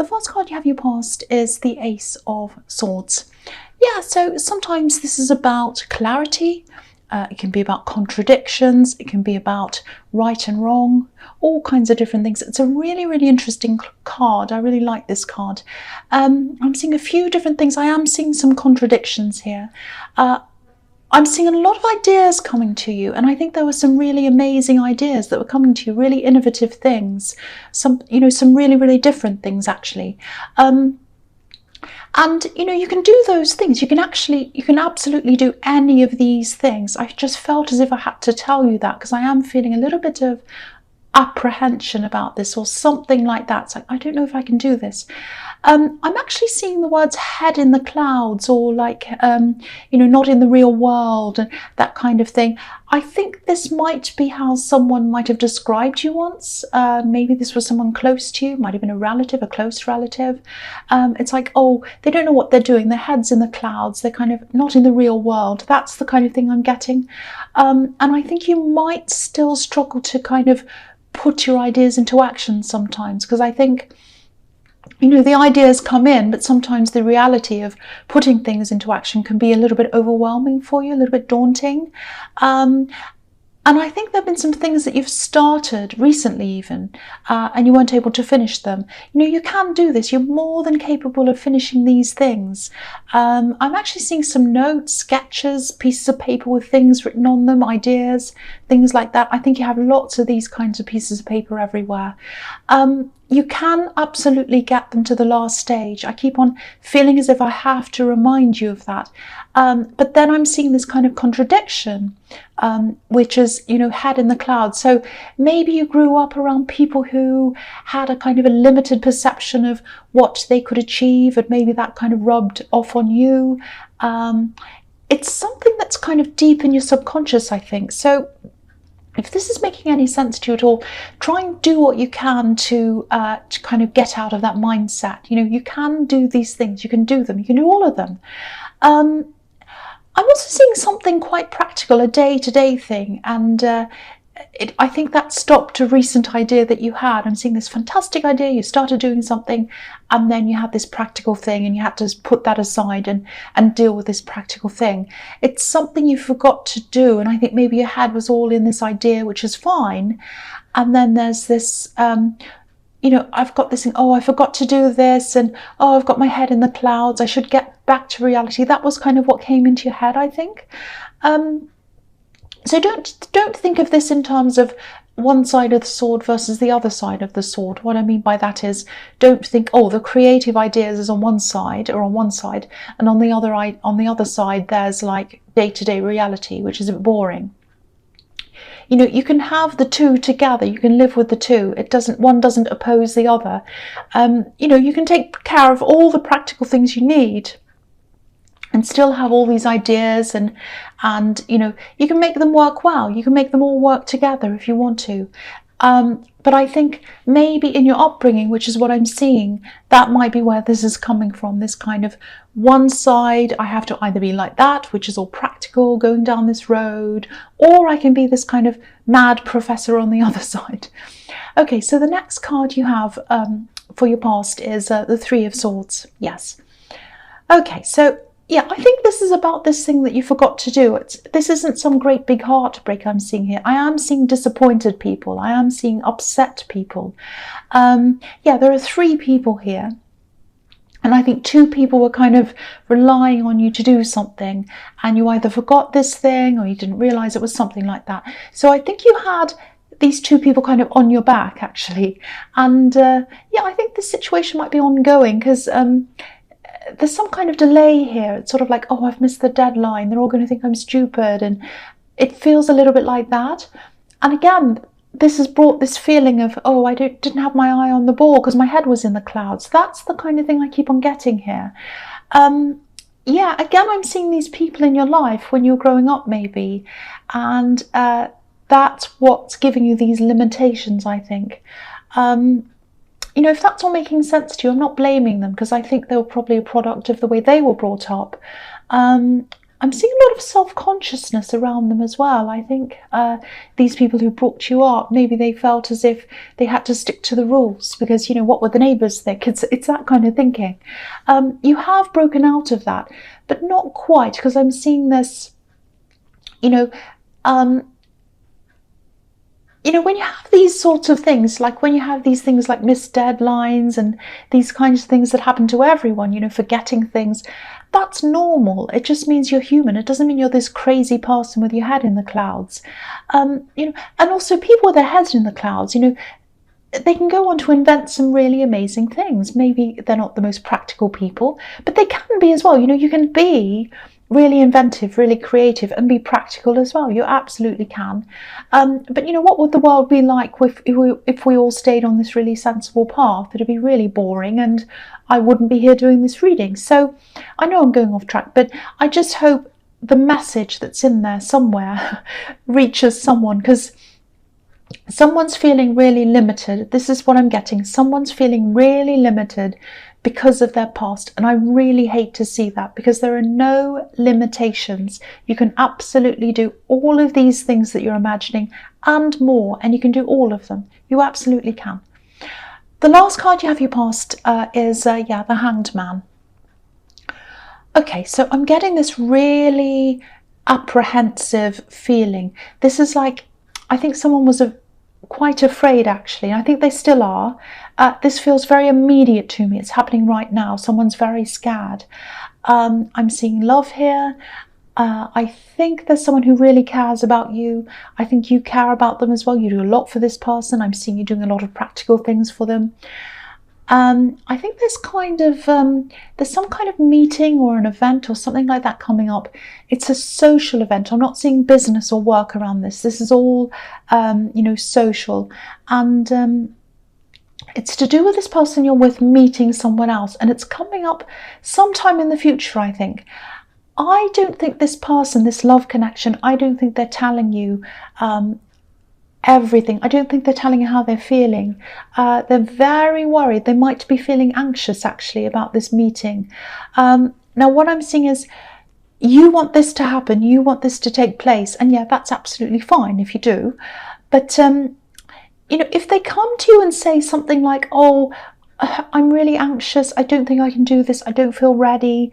the first card you have in your past is the Ace of Swords. Yeah, so sometimes this is about clarity. It can be about contradictions. It can be about right and wrong, all kinds of different things. It's a really, really interesting card. I really like this card. I'm seeing a few different things. I am seeing some contradictions here. I'm seeing a lot of ideas coming to you, and I think there were some really amazing ideas that were coming to you, really innovative things, some really, really different things actually. And you can do those things. You can absolutely do any of these things. I just felt as if I had to tell you that because I am feeling a little bit of apprehension about this or something like that. It's like, I don't know if I can do this. I'm actually seeing the words head in the clouds or like, not in the real world and that kind of thing. I think this might be how someone might have described you once. Maybe this was someone close to you, might have been a relative, a close relative. It's like, oh, they don't know what they're doing. Their head's in the clouds. They're kind of not in the real world. That's the kind of thing I'm getting. And I think you might still struggle to kind of put your ideas into action sometimes, because I think the ideas come in, but sometimes the reality of putting things into action can be a little bit overwhelming for you, a little bit daunting. And I think there have been some things that you've started recently even, and you weren't able to finish them. You can do this. You're more than capable of finishing these things. I'm actually seeing some notes, sketches, pieces of paper with things written on them, ideas, things like that. I think you have lots of these kinds of pieces of paper everywhere. You can absolutely get them to the last stage. I keep on feeling as if I have to remind you of that. But then I'm seeing this kind of contradiction, which is, head in the clouds. So maybe you grew up around people who had a kind of a limited perception of what they could achieve, and maybe that kind of rubbed off on you. It's something that's kind of deep in your subconscious, I think. So if this is making any sense to you at all, try and do what you can to kind of get out of that mindset. You can do these things. You can do them. You can do all of them. I'm also seeing something quite practical, a day-to-day thing, and I think that stopped a recent idea that you had. I'm seeing this fantastic idea. You started doing something, and then you had this practical thing, and you had to put that aside and deal with this practical thing. It's something you forgot to do, and I think maybe your head was all in this idea, which is fine. And then there's this, I've got this thing, oh, I forgot to do this, and oh, I've got my head in the clouds. I should get back to reality. That was kind of what came into your head, I think. So don't think of this in terms of one side of the sword versus the other side of the sword. What I mean by that is, don't think, oh, the creative ideas is on one side, and on the other side there's like day-to-day reality, which is a bit boring. You can have the two together. You can live with the two. One doesn't oppose the other. You can take care of all the practical things you need and still have all these ideas, and you can make them work well. You can make them all work together if you want to. But I think maybe in your upbringing, which is what I'm seeing, that might be where this is coming from, this kind of one side, I have to either be like that, which is all practical, going down this road, or I can be this kind of mad professor on the other side. Okay, so the next card you have for your past is the Three of Swords. Yes. Okay, so yeah, I think this is about this thing that you forgot to do. This isn't some great big heartbreak I'm seeing here. I am seeing disappointed people. I am seeing upset people. Yeah, there are 3 people here. And I think 2 people were kind of relying on you to do something, and you either forgot this thing or you didn't realize it was something like that. So I think you had these 2 people kind of on your back, actually. And yeah, I think this situation might be ongoing because there's some kind of delay here. It's sort of like, oh, I've missed the deadline. They're all going to think I'm stupid. And it feels a little bit like that. And again, this has brought this feeling of, oh, I didn't have my eye on the ball because my head was in the clouds. That's the kind of thing I keep on getting here. Yeah, again, I'm seeing these people in your life when you're growing up, maybe. And that's what's giving you these limitations, I think. If that's all making sense to you, I'm not blaming them because I think they were probably a product of the way they were brought up. I'm I'm seeing a lot of self-consciousness around them as well. I think these people who brought you up, maybe they felt as if they had to stick to the rules because, what would the neighbours think? It's that kind of thinking. You have broken out of that, but not quite, because I'm seeing this, when you have these sorts of things, like when you have these things like missed deadlines and these kinds of things that happen to everyone, forgetting things, that's normal. It just means you're human. It doesn't mean you're this crazy person with your head in the clouds. And also people with their heads in the clouds, they can go on to invent some really amazing things. Maybe they're not the most practical people, but they can be as well. You can be really inventive, really creative, and be practical as well. You absolutely can. But what would the world be like if we all stayed on this really sensible path? It'd be really boring, and I wouldn't be here doing this reading. So I know I'm going off track, but I just hope the message that's in there somewhere reaches someone, because someone's feeling really limited. This is what I'm getting. Someone's feeling really limited because of their past, and I really hate to see that, because there are no limitations. You can absolutely do all of these things that you're imagining and more, and you can do all of them. You absolutely can. The last card you have your past is the Hanged Man. Okay, so I'm getting this really apprehensive feeling. This is like, I think someone was quite afraid, actually. I think they still are. This feels very immediate to me. It's happening right now. Someone's very scared. I'm seeing love here. I think there's someone who really cares about you. I think you care about them as well. You do a lot for this person. I'm seeing you doing a lot of practical things for them. I think there's there's some kind of meeting or an event or something like that coming up. It's a social event. I'm not seeing business or work around this. This is all, social. And it's to do with this person you're with meeting someone else. And it's coming up sometime in the future, I think. I don't think this person, this love connection, I don't think they're telling you everything. I don't think they're telling you how they're feeling. They're very worried. They might be feeling anxious, actually, about this meeting. Now, what I'm seeing is you want this to happen. You want this to take place. And yeah, that's absolutely fine if you do. But, if they come to you and say something like, oh, I'm really anxious. I don't think I can do this. I don't feel ready.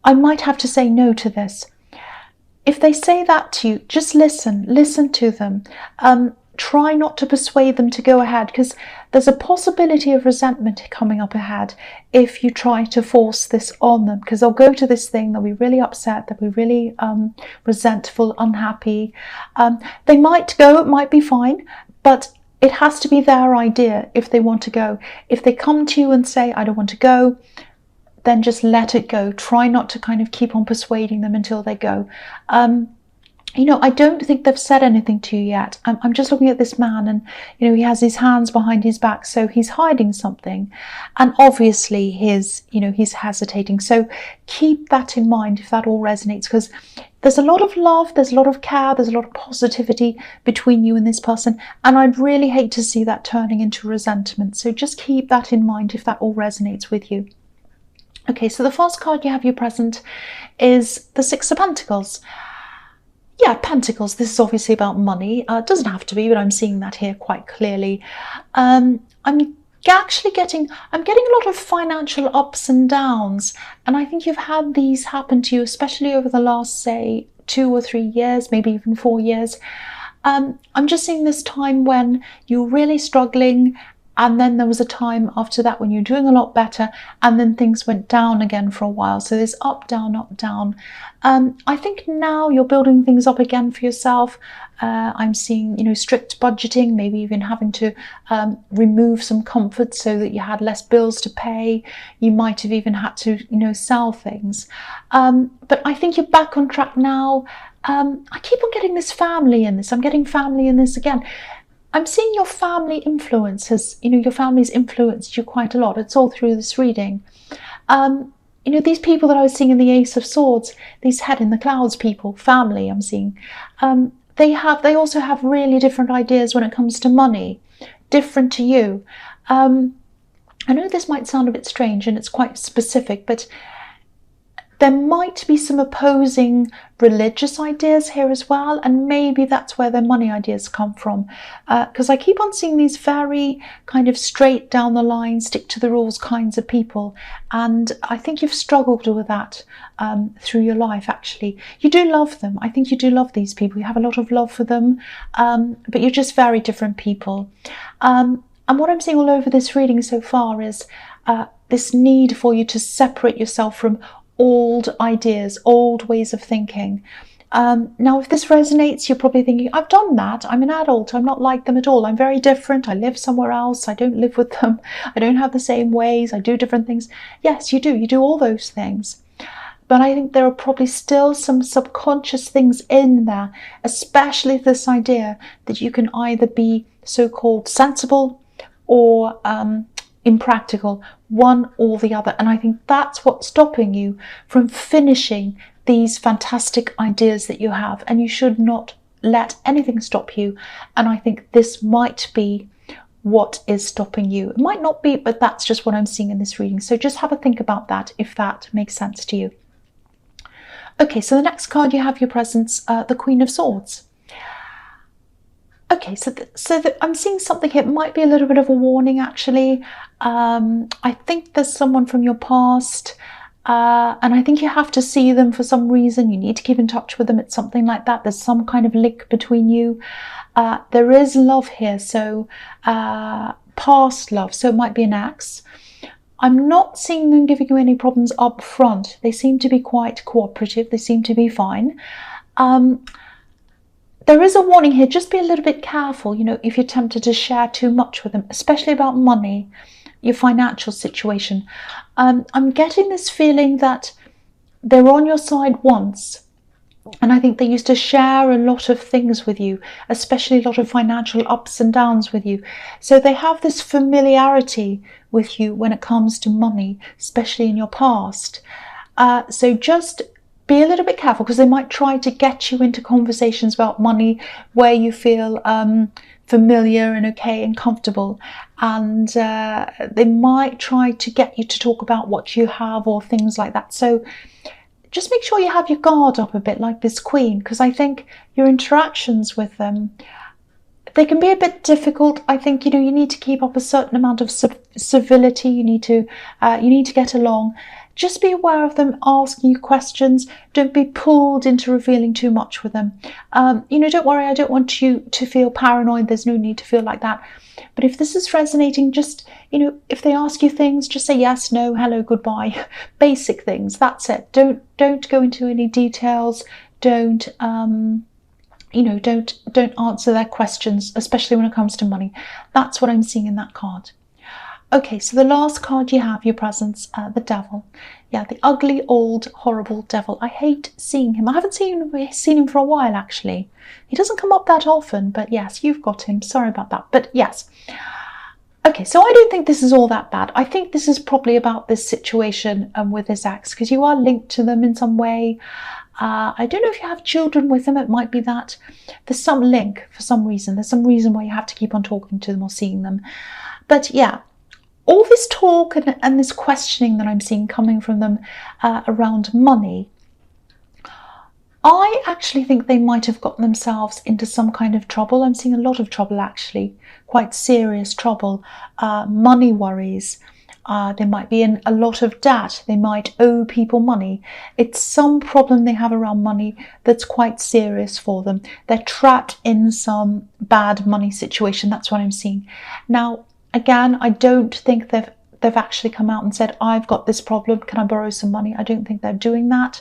I might have to say no to this. If they say that to you, just listen to them. Try not to persuade them to go ahead, because there's a possibility of resentment coming up ahead if you try to force this on them, because they'll go to this thing, they'll be really upset, they'll be really resentful, unhappy. They might go, it might be fine, but it has to be their idea if they want to go. If they come to you and say, I don't want to go, then just let it go. Try not to kind of keep on persuading them until they go. I don't think they've said anything to you yet. I'm just looking at this man, and, he has his hands behind his back, so he's hiding something. And obviously he's hesitating. So keep that in mind if that all resonates, because there's a lot of love, there's a lot of care, there's a lot of positivity between you and this person. And I'd really hate to see that turning into resentment. So just keep that in mind if that all resonates with you. Okay, so the first card you have your present is the Six of Pentacles. Yeah, Pentacles, this is obviously about money. It doesn't have to be, but I'm seeing that here quite clearly. I'm getting a lot of financial ups and downs, and I think you've had these happen to you, especially over the last, say, 2 or 3 years, maybe even 4 years. I'm just seeing this time when you're really struggling, and then there was a time after that when you're doing a lot better, and then things went down again for a while. So there's up, down, up, down. I think now you're building things up again for yourself. I'm seeing, strict budgeting, maybe even having to remove some comforts so that you had less bills to pay. You might have even had to, sell things. But I think you're back on track now. I keep on getting this family in this. I'm getting family in this again. I'm seeing your family influence has, your family's influenced you quite a lot. It's all through this reading. These people that I was seeing in the Ace of Swords, these head in the clouds people, family I'm seeing, they also have really different ideas when it comes to money, different to you. I know this might sound a bit strange and it's quite specific, but There might be some opposing religious ideas here as well, and maybe that's where their money ideas come from, because I keep on seeing these very kind of straight down the line, stick to the rules kinds of people, and I think you've struggled with that through your life. Actually, you do love them. I think you do love these people. You have a lot of love for them, but you're just very different people. And what I'm seeing all over this reading so far is this need for you to separate yourself from old ideas, old ways of thinking. Now, if this resonates, you're probably thinking, I've done that. I'm an adult. I'm not like them at all. I'm very different. I live somewhere else. I don't live with them. I don't have the same ways. I do different things. Yes, you do. You do all those things. But I think there are probably still some subconscious things in there, especially this idea that you can either be so-called sensible or impractical, one or the other. And I think that's what's stopping you from finishing these fantastic ideas that you have, and you should not let anything stop you. And I think this might be what is stopping you. It might not be, but that's just what I'm seeing in this reading. So just have a think about that, if that makes sense to you. Okay, so the next card you have your presence, the Queen of Swords. Okay, so I'm seeing something here. It might be a little bit of a warning, actually. I think there's someone from your past, and I think you have to see them for some reason. You need to keep in touch with them. It's something like that. There's some kind of link between you. There is love here, so past love, so it might be an ex. I'm not seeing them giving you any problems up front. They seem to be quite cooperative. They seem to be fine. There is a warning here. Just be a little bit careful, if you're tempted to share too much with them, especially about money, your financial situation. I'm getting this feeling that they're on your side once, and I think they used to share a lot of things with you, especially a lot of financial ups and downs with you. So they have this familiarity with you when it comes to money, especially in your past. So just be a little bit careful, because they might try to get you into conversations about money where you feel familiar and okay and comfortable, and they might try to get you to talk about what you have or things like that. So just make sure you have your guard up a bit, like this Queen, because I think your interactions with them, they can be a bit difficult. I think you need to keep up a certain amount of civility. You need to get along. Just be aware of them asking you questions. Don't be pulled into revealing too much with them. Don't worry, I don't want you to feel paranoid. There's no need to feel like that. But if this is resonating, just, if they ask you things, just say yes, no, hello, goodbye. Basic things, that's it. Don't go into any details. Don't answer their questions, especially when it comes to money. That's what I'm seeing in that card. Okay, so the last card you have, your presence, the Devil. Yeah, the ugly, old, horrible devil. I hate seeing him. I haven't seen him for a while, actually. He doesn't come up that often, but yes, you've got him. Sorry about that, but yes. Okay, so I don't think this is all that bad. I think this is probably about this situation with this ex, because you are linked to them in some way. I don't know if you have children with them. It might be that there's some link for some reason. There's some reason why you have to keep on talking to them or seeing them. But yeah, all this talk and this questioning that I'm seeing coming from them around money, I actually think they might have gotten themselves into some kind of trouble. I'm seeing a lot of trouble, actually, quite serious trouble, money worries. They might be in a lot of debt. They might owe people money. It's some problem they have around money that's quite serious for them. They're trapped in some bad money situation. That's what I'm seeing. Now, again, I don't think they've actually come out and said, I've got this problem, can I borrow some money? I don't think they're doing that.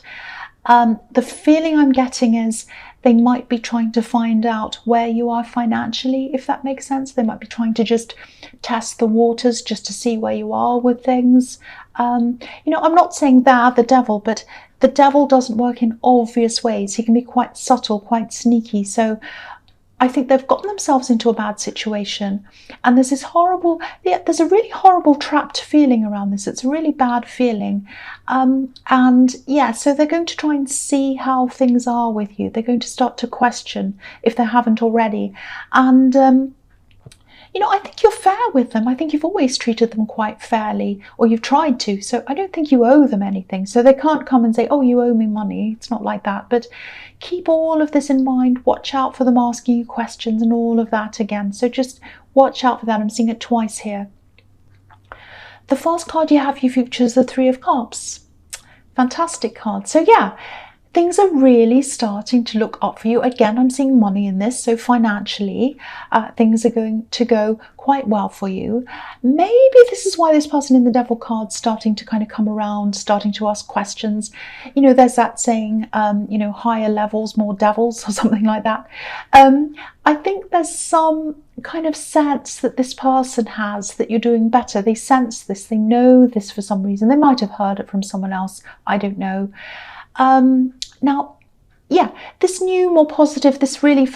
The feeling I'm getting is they might be trying to find out where you are financially, if that makes sense. They might be trying to just test the waters just to see where you are with things. I'm not saying they're the devil, but the devil doesn't work in obvious ways. He can be quite subtle, quite sneaky. So I think they've gotten themselves into a bad situation, and there's there's a really horrible trapped feeling around this. It's a really bad feeling. So they're going to try and see how things are with you. They're going to start to question if they haven't already. And, I think you're fair with them. I think you've always treated them quite fairly, or you've tried to. So I don't think you owe them anything. So they can't come and say, oh, you owe me money. It's not like that. But keep all of this in mind. Watch out for them asking you questions and all of that again. So just watch out for that. I'm seeing it twice here. The first card you have for your future is the Three of Cups. Fantastic card. So yeah, things are really starting to look up for you. Again, I'm seeing money in this, so financially, things are going to go quite well for you. Maybe this is why this person in the Devil card starting to kind of come around, starting to ask questions. There's that saying, higher levels, more devils, or something like that. I think there's some kind of sense that this person has that you're doing better. They sense this, they know this for some reason. They might have heard it from someone else, I don't know. Now, yeah, this new, more positive, this really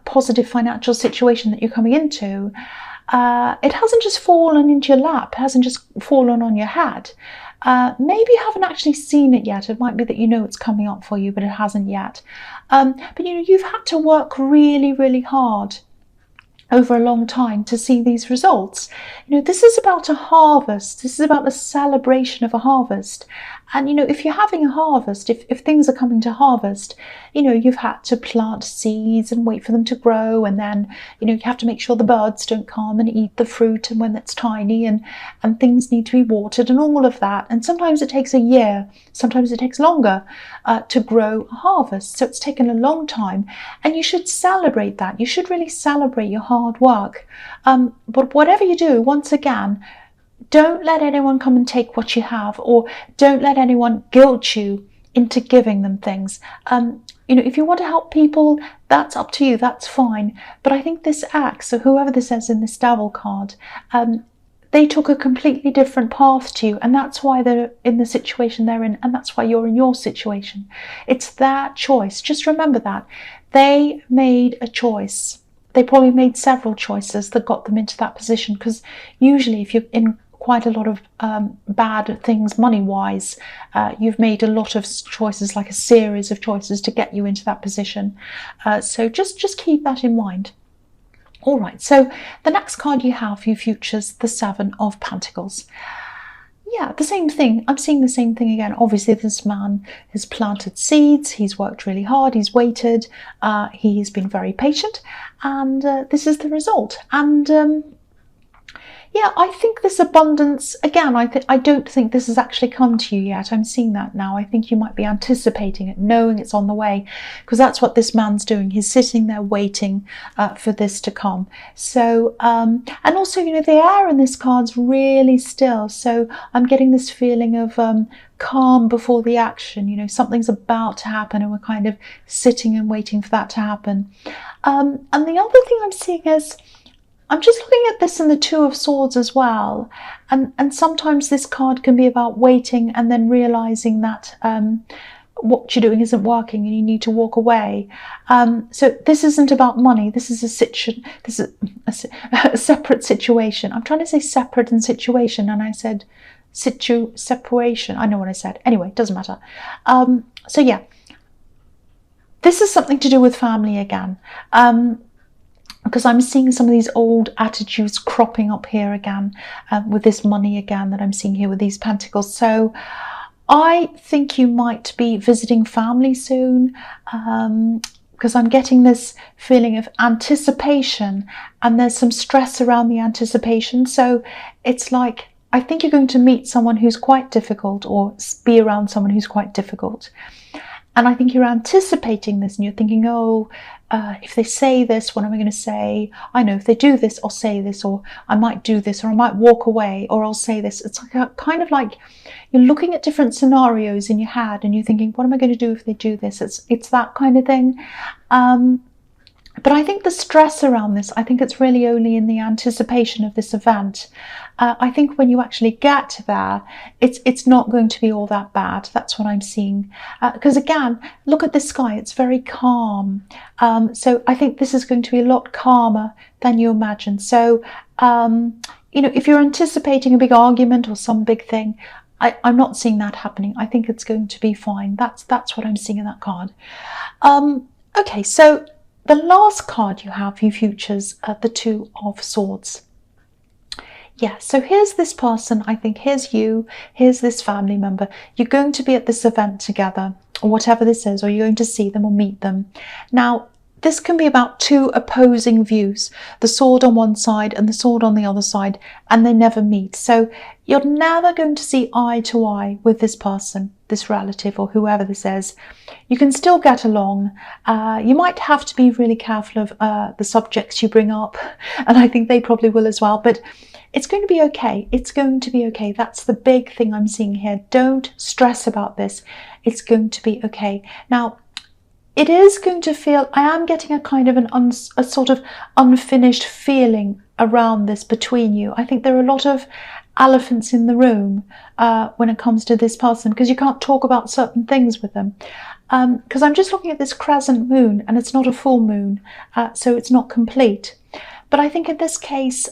positive financial situation that you're coming into, it hasn't just fallen into your lap, it hasn't just fallen on your head. Maybe you haven't actually seen it yet. It might be that it's coming up for you, but it hasn't yet. But you've had to work really, really hard over a long time to see these results. This is about a harvest. This is about the celebration of a harvest. And if you're having a harvest, if things are coming to harvest, you've had to plant seeds and wait for them to grow, and then you have to make sure the birds don't come and eat the fruit, and when it's tiny, and things need to be watered and all of that. And sometimes it takes a year, sometimes it takes longer to grow a harvest. So it's taken a long time, and you should celebrate that. You should really celebrate your hard work. But whatever you do, once again, don't let anyone come and take what you have, or don't let anyone guilt you into giving them things. If you want to help people, that's up to you, that's fine. But I think this axe, so whoever this is in this Devil card, they took a completely different path to you, and that's why they're in the situation they're in, and that's why you're in your situation. It's their choice. Just remember that. They made a choice. They probably made several choices that got them into that position, because usually if you're in quite a lot of bad things money-wise, you've made a lot of choices, like a series of choices to get you into that position. So just keep that in mind. All right, so the next card you have for your futures, the Seven of Pentacles. Yeah, the same thing. I'm seeing the same thing again. Obviously, this man has planted seeds. He's worked really hard. He's waited. He's been very patient. And this is the result. And yeah, I think this abundance, again, I don't think this has actually come to you yet. I'm seeing that now. I think you might be anticipating it, knowing it's on the way, because that's what this man's doing. He's sitting there waiting for this to come. So, and also, the air in this card's really still. So I'm getting this feeling of calm before the action. Something's about to happen, and we're kind of sitting and waiting for that to happen. And the other thing I'm seeing is, I'm just looking at this in the Two of Swords as well, and sometimes this card can be about waiting and then realizing that what you're doing isn't working and you need to walk away. So this isn't about money. This is a separate situation. I'm trying to say separate and situation, and I said separation. I know what I said. Anyway, it doesn't matter. So yeah, this is something to do with family again. Because I'm seeing some of these old attitudes cropping up here again, with this money again that I'm seeing here with these pentacles. So I think you might be visiting family soon, because I'm getting this feeling of anticipation, and there's some stress around the anticipation. So it's like, I think you're going to meet someone who's quite difficult, or be around someone who's quite difficult. And I think you're anticipating this, and you're thinking, oh, if they say this, what am I going to say? I know if they do this, I'll say this, or I might do this, or I might walk away, or I'll say this. It's like kind of like you're looking at different scenarios in your head, and you're thinking, what am I going to do if they do this? It's that kind of thing. But I think the stress around this, I think it's really only in the anticipation of this event. I think when you actually get there, it's not going to be all that bad. That's what I'm seeing. Because again, look at the sky. It's very calm. So I think this is going to be a lot calmer than you imagine. So, if you're anticipating a big argument or some big thing, I'm not seeing that happening. I think it's going to be fine. That's what I'm seeing in that card. Okay, so the last card you have for your futures, the Two of Swords. Yeah, so here's this person, I think here's you, here's this family member. You're going to be at this event together, or whatever this is, or you're going to see them or meet them. Now, this can be about two opposing views, the sword on one side and the sword on the other side, and they never meet. So you're never going to see eye to eye with this person, this relative, or whoever this is. You can still get along. You might have to be really careful of the subjects you bring up, and I think they probably will as well, but it's going to be okay. It's going to be okay. That's the big thing I'm seeing here. Don't stress about this. It's going to be okay. Now, it is going to feel, I am getting a kind of a sort of unfinished feeling around this between you. I think there are a lot of elephants in the room when it comes to this person, because you can't talk about certain things with them. Because I'm just looking at this crescent moon, and it's not a full moon, so it's not complete. But I think in this case,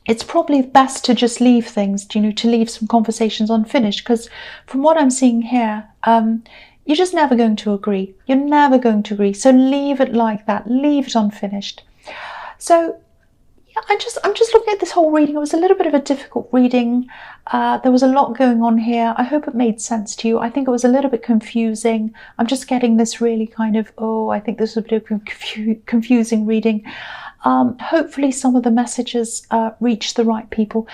it's probably best to just leave things, to leave some conversations unfinished, because from what I'm seeing here, you're just never going to agree. You're never going to agree. So leave it like that. Leave it unfinished. So yeah, I'm just looking at this whole reading. It was a little bit of a difficult reading. There was a lot going on here. I hope it made sense to you. I think it was a little bit confusing. I'm just getting this really kind of, I think this was a bit of a confusing reading. Hopefully some of the messages reach the right people.